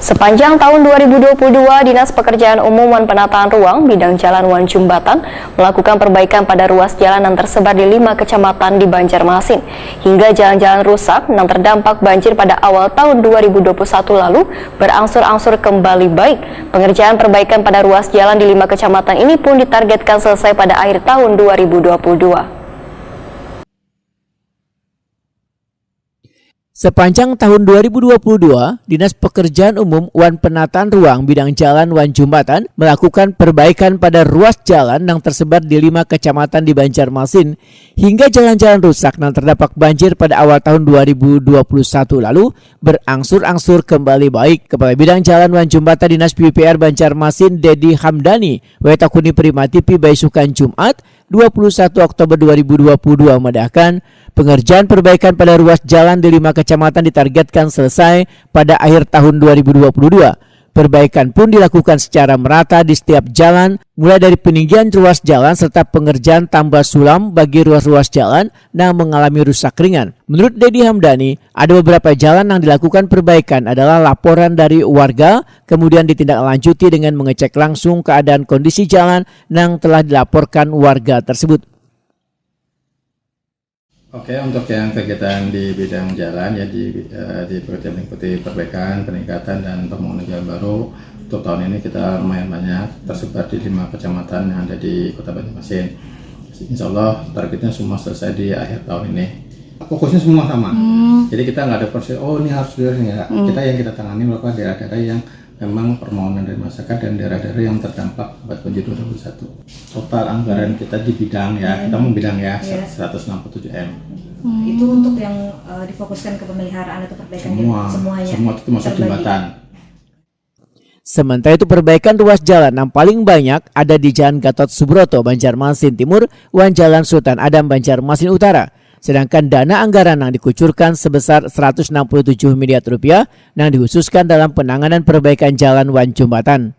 Sepanjang tahun 2022, Dinas Pekerjaan Umum dan Penataan Ruang Bidang Jalan Wan Jumbatan melakukan perbaikan pada ruas jalan yang tersebar di 5 kecamatan di Banjarmasin. Hingga jalan-jalan rusak yang terdampak banjir pada awal tahun 2021 lalu berangsur-angsur kembali baik. Pengerjaan perbaikan pada ruas jalan di 5 kecamatan ini pun ditargetkan selesai pada akhir tahun 2022. Sepanjang tahun 2022, Dinas Pekerjaan Umum Wan Penataan Ruang Bidang Jalan Wan Jumbatan melakukan perbaikan pada ruas jalan yang tersebar di 5 kecamatan di Banjarmasin hingga jalan-jalan rusak yang terdampak banjir pada awal tahun 2021 lalu berangsur-angsur kembali baik. Kepala Bidang Jalan Wan Jumbatan Dinas PUPR Banjarmasin Dedi Hamdani Wetakuni Primati Baisukan Jumat 21 Oktober 2022 mendahkan pengerjaan perbaikan pada ruas jalan di 5 kecamatan ditargetkan selesai pada akhir tahun 2022. Perbaikan pun dilakukan secara merata di setiap jalan, mulai dari peninggian ruas jalan serta pengerjaan tambah sulam bagi ruas-ruas jalan yang mengalami rusak ringan. Menurut Dedi Hamdani, ada beberapa jalan yang dilakukan perbaikan adalah laporan dari warga, kemudian ditindaklanjuti dengan mengecek langsung keadaan kondisi jalan yang telah dilaporkan warga tersebut. Oke, untuk yang kegiatan di bidang jalan ya di pekerjaan mengikuti perbaikan, peningkatan dan pembangunan jalan baru. Untuk tahun ini kita lumayan banyak tersebar di 5 kecamatan yang ada di Kota Banjarmasin. Insya Allah targetnya semua selesai di akhir tahun ini. Fokusnya semua sama. Jadi kita nggak ada proses, oh ini harus enggak. Kita tangani beberapa daerah-daerah yang memang permohonan dari masyarakat dan daerah-daerah yang terdampak akibat banjir 2021. Total anggaran kita di bidang kita membidang 167 M. Itu untuk yang difokuskan ke pemeliharaan atau perbaikan semuanya. Semua itu masuk jembatan. Sementara itu perbaikan ruas jalan yang paling banyak ada di Jalan Gatot Subroto, Banjarmasin Timur, Wan Jalan Sultan Adam, Banjarmasin Utara. Sedangkan dana anggaran yang dikucurkan sebesar 167 miliar rupiah yang dikhususkan dalam penanganan perbaikan jalan Wan Jumbatan.